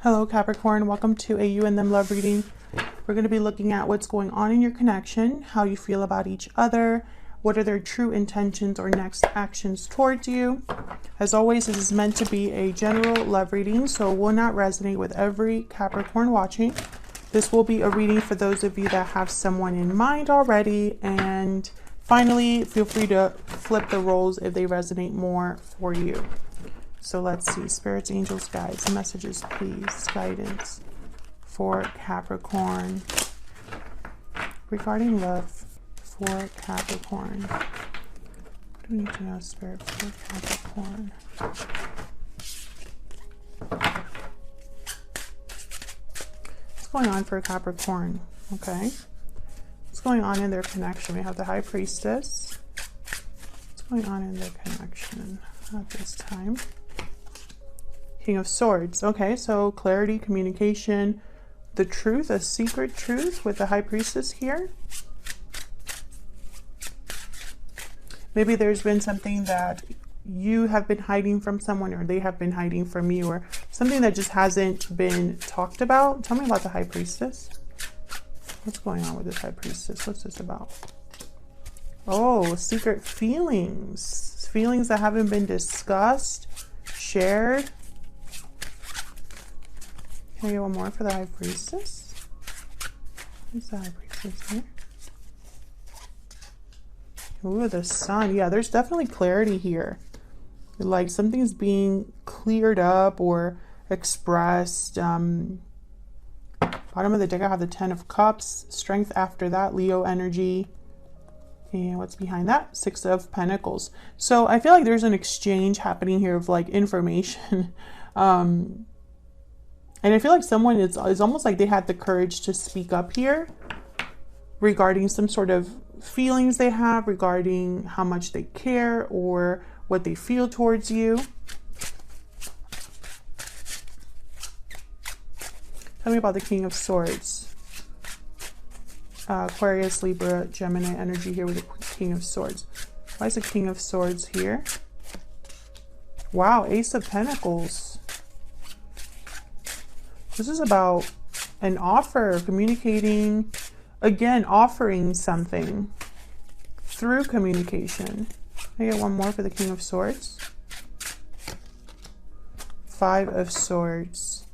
Hello Capricorn, welcome to a you and them love reading. We're going to be looking at what's going on in your connection, how you feel about each other, what are their true intentions or next actions towards you. As always, this is meant to be a general love reading, so it will not resonate with every Capricorn watching. This will be a reading for those of you that have someone in mind already, and finally, feel free to flip the roles if they resonate more for you. So let's see, spirits, angels, guides, messages, please, guidance for Capricorn regarding love for Capricorn. What do we need to know, spirit, for Capricorn? What's going on for Capricorn? Okay. What's going on in their connection? We have the High Priestess. What's going on in their connection at this time? King of Swords. Okay, so clarity, communication, the truth, a secret truth with the High Priestess here. Maybe there's been something that you have been hiding from someone, or they have been hiding from you, or something that just hasn't been talked about. Tell me about the High Priestess. What's going on with this High Priestess? What's this about? Oh, secret feelings. Feelings that haven't been discussed, shared. Can I get one more for the High Priestess? Who's the High Priestess here? Ooh, the Sun. Yeah, there's definitely clarity here. Like something's being cleared up or expressed. Bottom of the deck, I have the Ten of Cups. Strength after that, Leo energy. And what's behind that? Six of Pentacles. So I feel like there's an exchange happening here of like information. And I feel like someone is almost like they had the courage to speak up here regarding some sort of feelings they have, regarding how much they care or what they feel towards you. Tell me about the King of Swords. Aquarius, Libra, Gemini energy here with the King of Swords. Why is the King of Swords here? Wow, Ace of Pentacles. This is about an offer, communicating, again, offering something through communication. I get one more for the King of Swords. Five of Swords.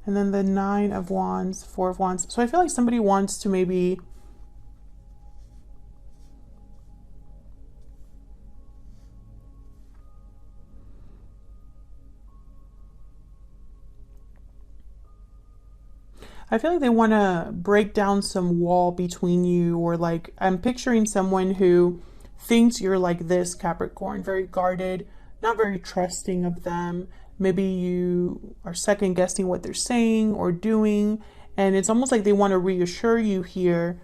And then the Nine of Wands, Four of Wands. So I feel like somebody wants to maybe I feel like they want to break down some wall between you, or like I'm picturing someone who thinks you're like this, Capricorn, very guarded, not very trusting of them. Maybe you are second guessing what they're saying or doing, and it's almost like they want to reassure you here.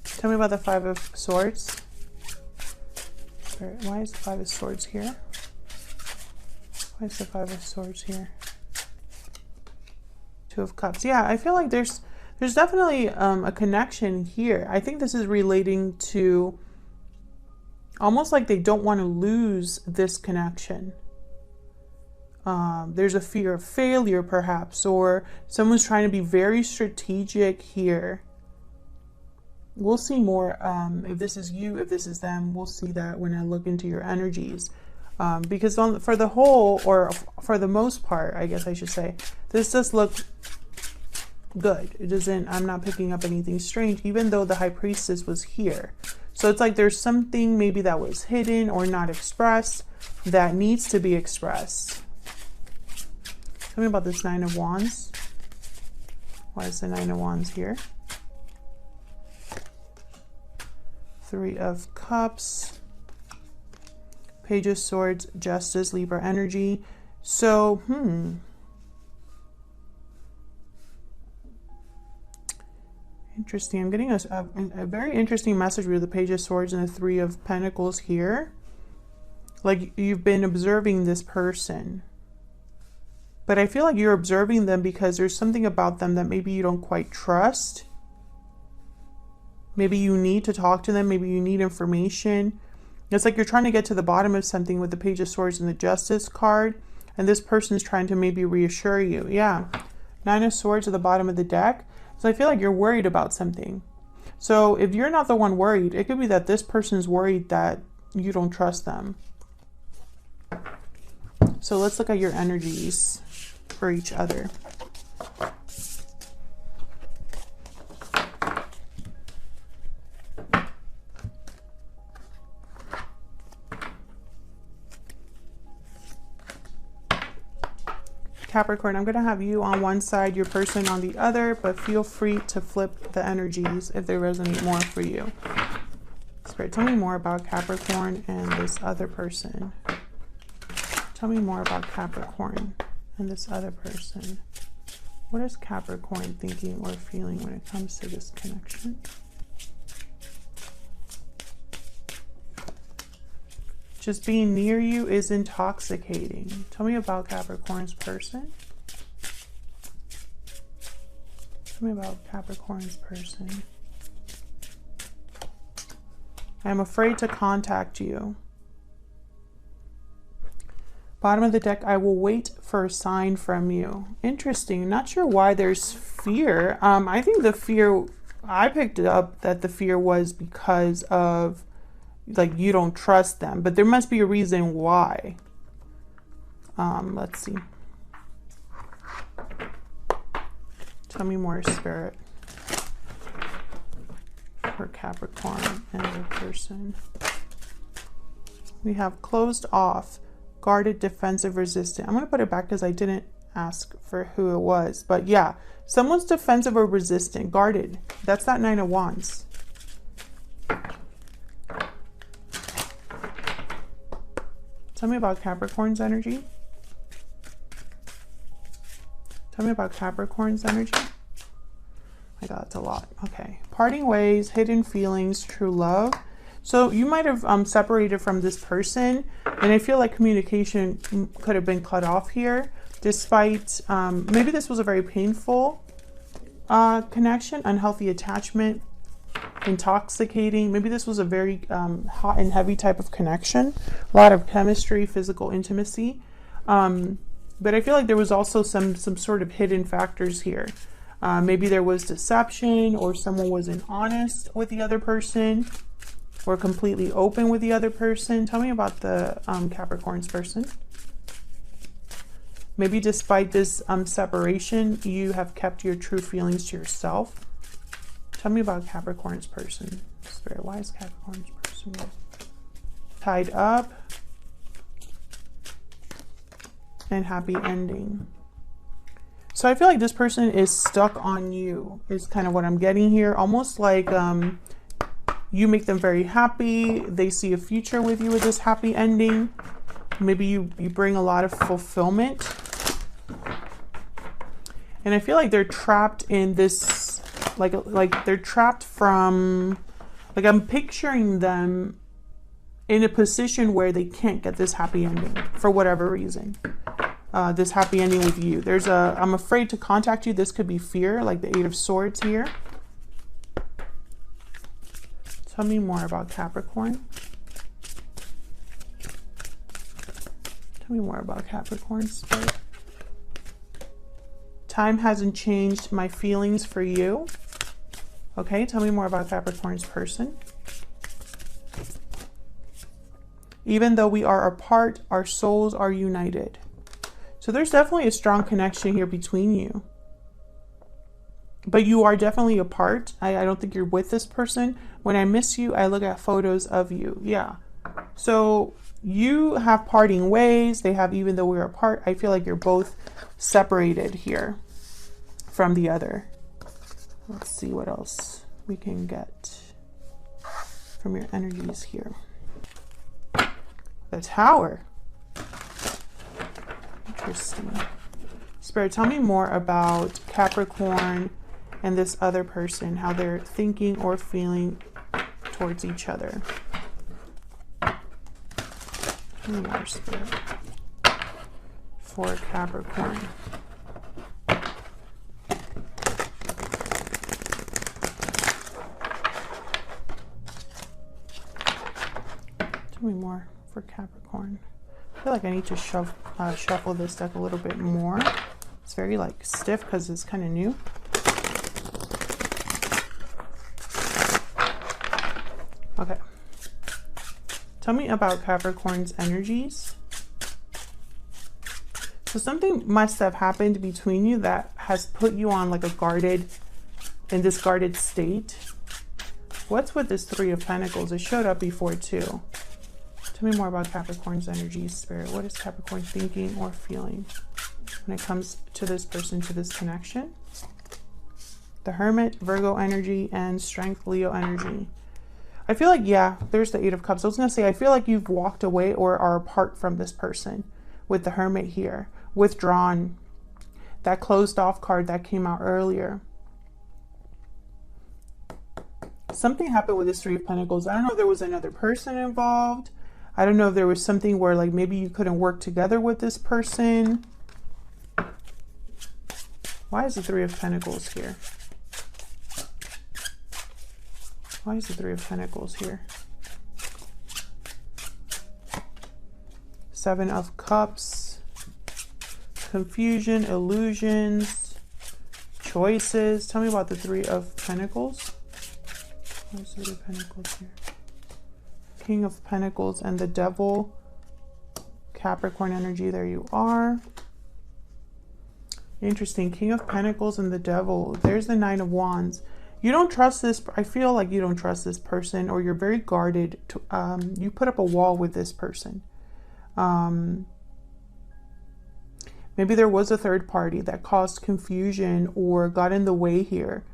Tell me about the Five of Swords. Why is the Five of Swords here? Why is the Five of Swords here? Two of Cups. Yeah, I feel like there's definitely a connection here. I think this is relating to almost like they don't want to lose this connection. There's a fear of failure perhaps, or someone's trying to be very strategic here. We'll see more if this is you, if this is them. We'll see that when I look into your energies. Because for the whole, or for the most part, I guess I should say, this does look good. It doesn't, I'm not picking up anything strange, even though the High Priestess was here. So it's like there's something maybe that was hidden or not expressed that needs to be expressed. Tell me about this Nine of Wands. Why is the Nine of Wands here? Three of Cups, Page of Swords, Justice, Libra energy. So, interesting. I'm getting a very interesting message with the Page of Swords and the Three of Pentacles here. Like you've been observing this person. But I feel like you're observing them because there's something about them that maybe you don't quite trust. Maybe you need to talk to them. Maybe you need information. It's like you're trying to get to the bottom of something with the Page of Swords and the Justice card. And this person's trying to maybe reassure you. Yeah. Nine of Swords at the bottom of the deck. So I feel like you're worried about something. So if you're not the one worried, it could be that this person's worried that you don't trust them. So let's look at your energies for each other. Capricorn, I'm going to have you on one side, your person on the other, but feel free to flip the energies if they resonate more for you. Spirit, tell me more about Capricorn and this other person. Tell me more about Capricorn and this other person. What is Capricorn thinking or feeling when it comes to this connection? Just being near you is intoxicating. Tell me about Capricorn's person. Tell me about Capricorn's person. I'm afraid to contact you. Bottom of the deck, I will wait for a sign from you. Interesting. Not sure why there's fear. I think the fear, I picked it up that the fear was because of like you don't trust them, but there must be a reason why. Let's see. Tell me more, Spirit, for Capricorn and their person. We have closed off, guarded, defensive, resistant. I'm going to put it back because I didn't ask for who it was, but yeah, someone's defensive or resistant, guarded. That's that Nine of Wands. Tell me about Capricorn's energy. Tell me about Capricorn's energy. My God, that's a lot. Okay. Parting ways, hidden feelings, true love. So you might have separated from this person, and I feel like communication could have been cut off here, despite maybe this was a very painful connection, unhealthy attachment, intoxicating. Maybe this was a very hot and heavy type of connection, a lot of chemistry, physical intimacy, but I feel like there was also some sort of hidden factors here. Maybe there was deception, or someone wasn't honest with the other person, or completely open with the other person. Tell me about the Capricorn's person. Maybe despite this separation, you have kept your true feelings to yourself. Tell me about Capricorn's person. Spirit, why is Capricorn's person tied up and happy ending? So I feel like this person is stuck on you, is kind of what I'm getting here. Almost like you make them very happy. They see a future with you with this happy ending. Maybe you bring a lot of fulfillment. And I feel like they're trapped in this, like they're trapped from, like I'm picturing them in a position where they can't get this happy ending for whatever reason. This happy ending with you. There's I'm afraid to contact you. This could be fear, like the Eight of Swords here. Tell me more about Capricorn. Tell me more about Capricorn, Spirit. Time hasn't changed my feelings for you. Okay, tell me more about Capricorn's person. Even though we are apart, our souls are united. So there's definitely a strong connection here between you. But you are definitely apart. I don't think you're with this person. When I miss you, I look at photos of you. Yeah. So you have parting ways. They have, even though we're apart, I feel like you're both separated here from the other. Let's see what else we can get from your energies here. The Tower. Interesting. Spirit, tell me more about Capricorn and this other person, how they're thinking or feeling towards each other. Tell me more, Spirit, for Capricorn. Tell me more for Capricorn. I feel like I need to shuffle this deck a little bit more. It's very like stiff because it's kind of new. Okay. Tell me about Capricorn's energies. So something must have happened between you that has put you on like in this guarded state. What's with this Three of Pentacles? It showed up before too. Tell me more about Capricorn's energies, Spirit. What is Capricorn thinking or feeling when it comes to this person, to this connection? The Hermit, Virgo energy, and Strength, Leo energy. I feel like, yeah, there's the Eight of Cups. I was going to say, I feel like you've walked away or are apart from this person with the Hermit here. Withdrawn. That closed off card that came out earlier. Something happened with this Three of Pentacles. I don't know if there was another person involved. I don't know if there was something where like maybe you couldn't work together with this person. Why is the Three of Pentacles here? Why is the Three of Pentacles here? Seven of Cups. Confusion, illusions, choices. Tell me about the Three of Pentacles. Where's the Three of Pentacles here? King of Pentacles and the Devil. Capricorn energy, there you are. Interesting. King of Pentacles and the Devil. There's the Nine of Wands. You don't trust this. I feel like you don't trust this person, or you're very guarded. You put up a wall with this person. Maybe there was a third party that caused confusion or got in the way here.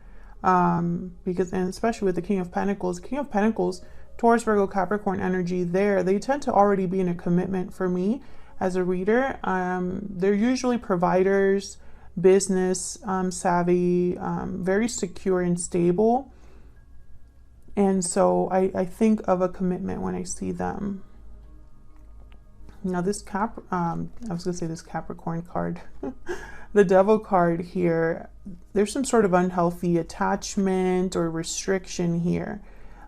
Because, and especially with the King of Pentacles, Taurus, Virgo, Capricorn energy there, they tend to already be in a commitment for me as a reader. They're usually providers, business savvy, very secure and stable. And so I think of a commitment when I see them. Now this I was gonna say this Capricorn card, the Devil card here, there's some sort of unhealthy attachment or restriction here.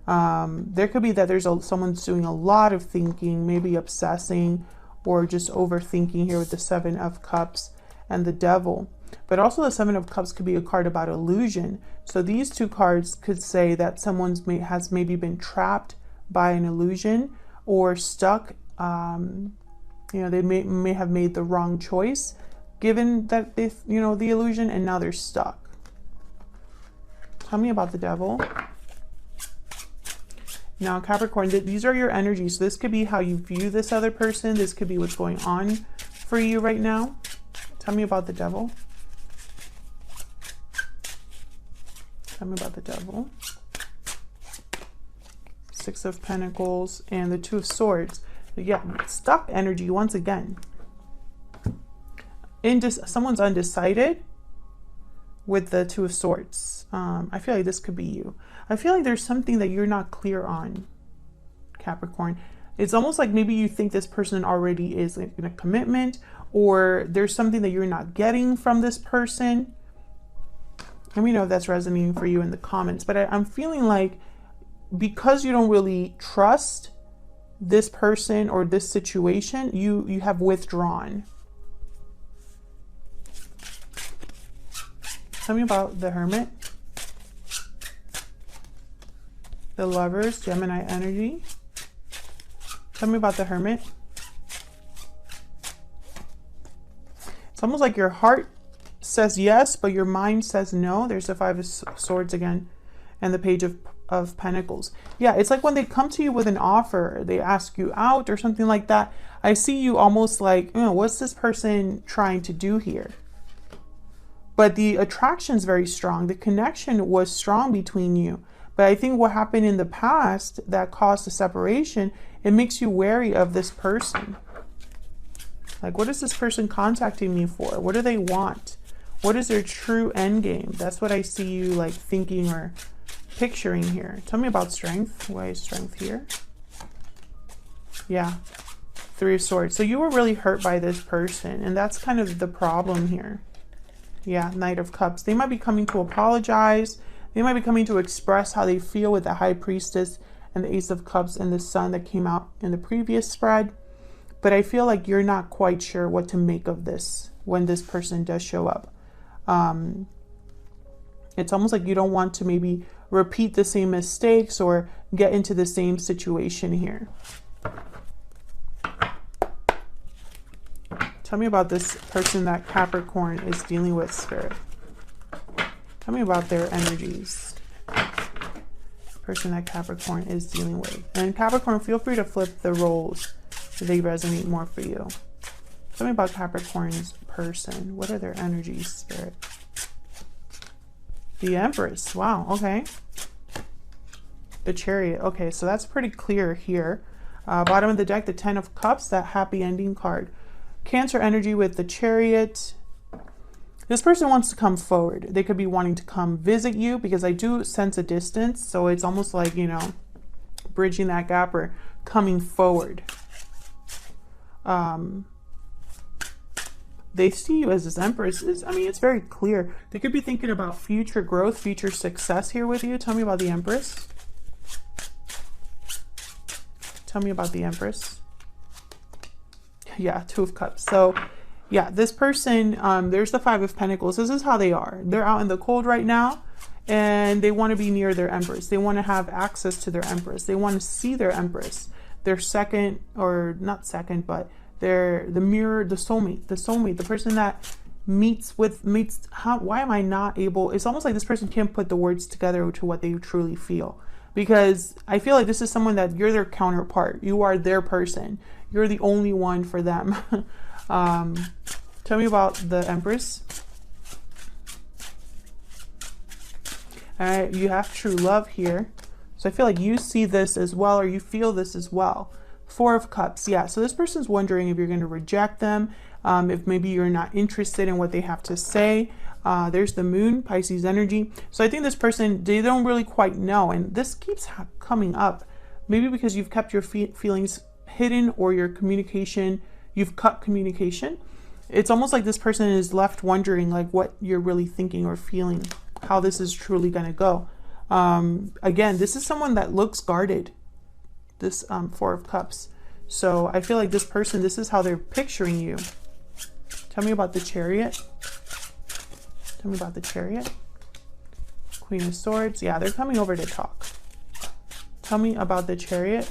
There could be that there's someone's doing a lot of thinking, maybe obsessing or just overthinking here with the Seven of Cups and the Devil. But also the Seven of Cups could be a card about illusion. So these two cards could say that someone has maybe been trapped by an illusion or stuck. You know, they may have made the wrong choice given that they, you know, the illusion, and now they're stuck. Tell me about the Devil. Now, Capricorn, these are your energies. So this could be how you view this other person. This could be what's going on for you right now. Tell me about the Devil. Tell me about the Devil. Six of Pentacles and the Two of Swords. Yeah, stuck energy once again. Someone's undecided with the Two of Swords. I feel like this could be you. I feel like there's something that you're not clear on, Capricorn. It's almost like maybe you think this person already is in a commitment, or there's something that you're not getting from this person. Let me know if that's resonating for you in the comments. But I'm feeling like because you don't really trust this person or this situation, you have withdrawn. Tell me about the Hermit, the Lovers, Gemini energy. Tell me about the Hermit. It's almost like your heart says yes, but your mind says no. There's the Five of Swords again, and the Page of Pentacles. Yeah, it's like when they come to you with an offer, they ask you out or something like that. I see you almost like, what's this person trying to do here? But the attraction's very strong. The connection was strong between you. But I think what happened in the past that caused the separation, it makes you wary of this person. Like, what is this person contacting me for? What do they want? What is their true end game? That's what I see you like thinking or picturing here. Tell me about Strength. Why is Strength here? Yeah, Three of Swords. So you were really hurt by this person, and that's kind of the problem here. Yeah, Knight of Cups. They might be coming to apologize. They might be coming to express how they feel with the High Priestess and the Ace of Cups and the Sun that came out in the previous spread. But I feel like you're not quite sure what to make of this when this person does show up. It's almost like you don't want to maybe repeat the same mistakes or get into the same situation here. Tell me about this person that Capricorn is dealing with, Spirit. Tell me about their energies. Person that Capricorn is dealing with. And Capricorn, feel free to flip the roles so they resonate more for you. Tell me about Capricorn's person. What are their energies, Spirit? The Empress. Wow, okay. The Chariot. Okay, so that's pretty clear here. Bottom of the deck, the Ten of Cups, that happy ending card. Cancer energy with the Chariot. This person wants to come forward. They could be wanting to come visit you, because I do sense a distance. So it's almost like, you know, bridging that gap or coming forward. They see you as this Empress. I mean, it's very clear. They could be thinking about future growth, future success here with you. Tell me about the Empress. Tell me about the Empress. Yeah, Two of Cups. So yeah, this person, there's the Five of Pentacles. This is how they are. They're out in the cold right now, and they want to be near their Empress. They want to have access to their Empress. They want to see their Empress. Their second, or not second, but they're the mirror, the soulmate, the person that why am I not able, it's almost like this person can't put the words together to what they truly feel. Because I feel like this is someone that you're their counterpart. You are their person. You're the only one for them. Tell me about the Empress. All right, you have true love here. So I feel like you see this as well, or you feel this as well. Four of Cups. Yeah, so this person's wondering if you're going to reject them, if maybe you're not interested in what they have to say. There's the Moon, Pisces energy. So I think this person, they don't really quite know. And this keeps coming up. Maybe because you've kept your feelings hidden, or your communication, you've cut communication. It's almost like this person is left wondering like what you're really thinking or feeling, how this is truly going to go. Again, this is someone that looks guarded, this Four of Cups. So I feel like this person, this is how they're picturing you. Tell me about the Chariot. Tell me about the Chariot. Queen of Swords. Yeah, they're coming over to talk. Tell me about the Chariot.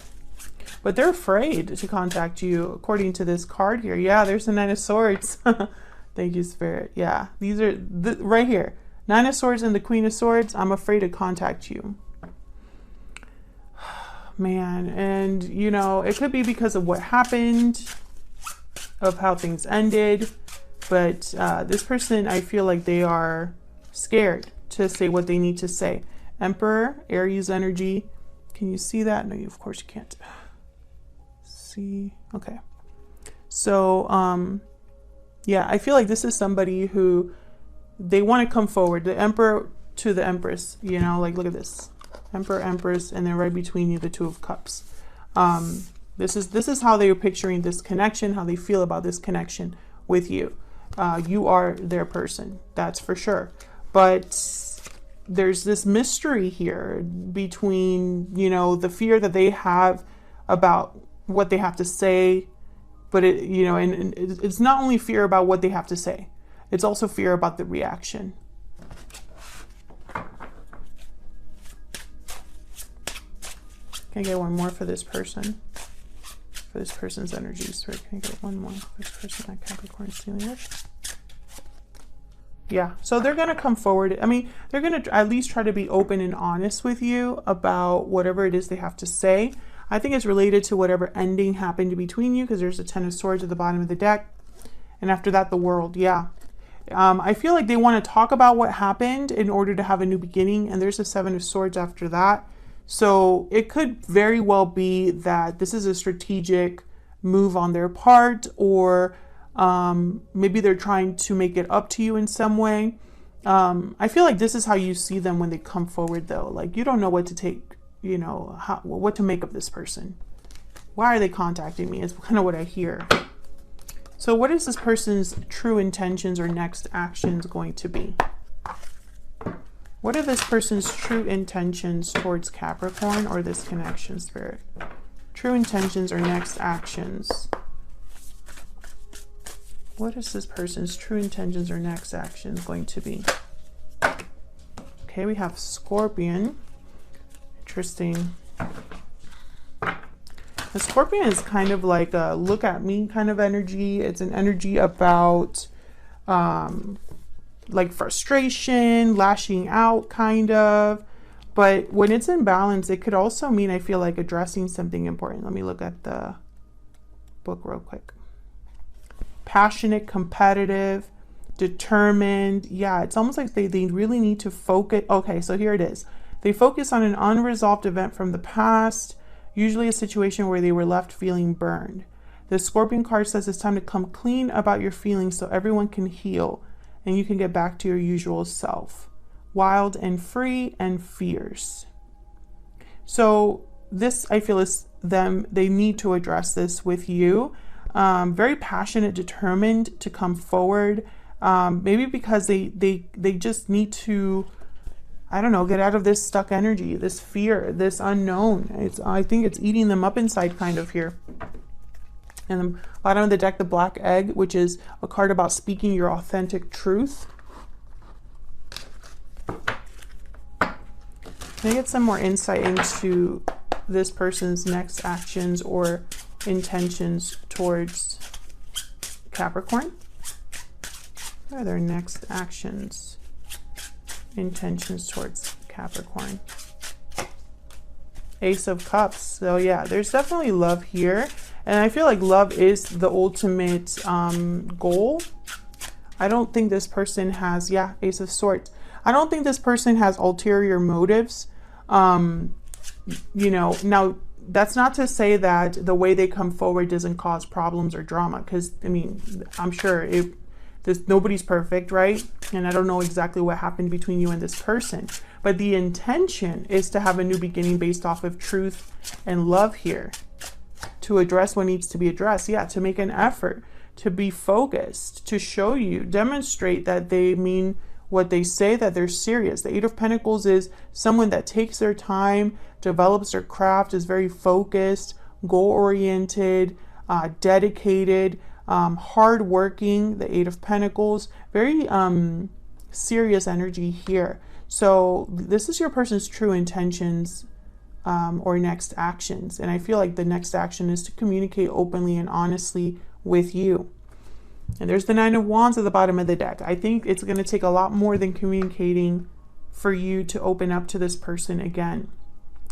But they're afraid to contact you, according to this card here. Yeah, there's the Nine of Swords. Thank you, Spirit. Yeah, these are right here. Nine of Swords and the Queen of Swords. I'm afraid to contact you. Man, and you know, it could be because of what happened, of how things ended. But this person, I feel like they are scared to say what they need to say. Emperor, Aries energy. Can you see that? No, of course you can't. See, okay. So, yeah, I feel like this is somebody who they want to come forward. The Emperor to the Empress, you know, like look at this. Emperor, Empress, and then right between you, the Two of Cups. This is how they are picturing this connection, how they feel about this connection with you. You are their person, that's for sure. But there's this mystery here between, you know, the fear that they have about what they have to say, but it, you know, and it's not only fear about what they have to say, it's also fear about the reaction. Can I get one more for this person? For this person's energies, right? Can I get one more for this person that Capricorn is dealing with? Yeah, so they're going to come forward. I mean, they're going to at least try to be open and honest with you about whatever it is they have to say. I think it's related to whatever ending happened between you, because there's a Ten of Swords at the bottom of the deck. And after that, the World. Yeah. I feel like they want to talk about what happened in order to have a new beginning. And there's a Seven of Swords after that. So it could very well be that this is a strategic move on their part, or maybe they're trying to make it up to you in some way. I feel like this is how you see them when they come forward, though. Like, you don't know what to take, you know, what to make of this person. Why are they contacting me? Is kind of what I hear. So what is this person's true intentions or next actions going to be? What are this person's true intentions towards Capricorn or this connection, Spirit? True intentions or next actions. What is this person's true intentions or next actions going to be? Okay, we have Scorpion. Interesting. The Scorpion is kind of like a look at me kind of energy. It's an energy about like frustration, lashing out kind of. But when it's in balance, it could also mean, I feel like, addressing something important. Let me look at the book real quick. Passionate, competitive, determined. Yeah, it's almost like they really need to focus. Okay, so here it is. They focus on an unresolved event from the past, usually a situation where they were left feeling burned. The Scorpion card says it's time to come clean about your feelings so everyone can heal and you can get back to your usual self. Wild and free and fierce. So this, I feel, is them. They need to address this with you. Very passionate, determined to come forward. Maybe because they just need to, I don't know, get out of this stuck energy, this fear, this unknown. I think it's eating them up inside kind of here. And the bottom of the deck, the Black Egg, which is a card about speaking your authentic truth. Can I get some more insight into this person's next actions or intentions towards Capricorn? What are their next actions, intentions towards Capricorn? Ace of Cups. So yeah, there's definitely love here. And I feel like love is the ultimate goal. I don't think this person has, yeah, Ace of Swords. I don't think this person has ulterior motives. You know, now that's not to say that the way they come forward doesn't cause problems or drama, because I mean, I'm sure nobody's perfect, right? And I don't know exactly what happened between you and this person, but the intention is to have a new beginning based off of truth and love here, to address what needs to be addressed. Yeah, to make an effort, to be focused, to show you, demonstrate that they mean what they say, that they're serious. The Eight of Pentacles is someone that takes their time, develops their craft, is very focused, goal-oriented, dedicated, hard-working. The Eight of Pentacles, very serious energy here. So this is your person's true intentions or next actions. And I feel like the next action is to communicate openly and honestly with you. And there's the Nine of Wands at the bottom of the deck. I think it's going to take a lot more than communicating for you to open up to this person again.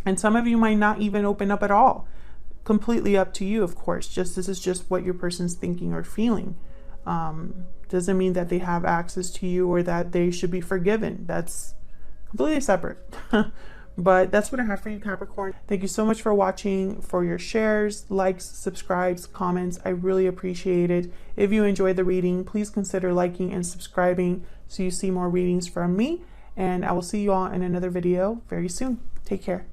And some of you might not even open up at all. Completely up to you, of course. This is just what your person's thinking or feeling. Doesn't mean that they have access to you or that they should be forgiven. That's completely separate. But that's what I have for you, Capricorn. Thank you so much for watching, for your shares, likes, subscribes, comments. I really appreciate it. If you enjoyed the reading, please consider liking and subscribing so you see more readings from me. And I will see you all in another video very soon. Take care.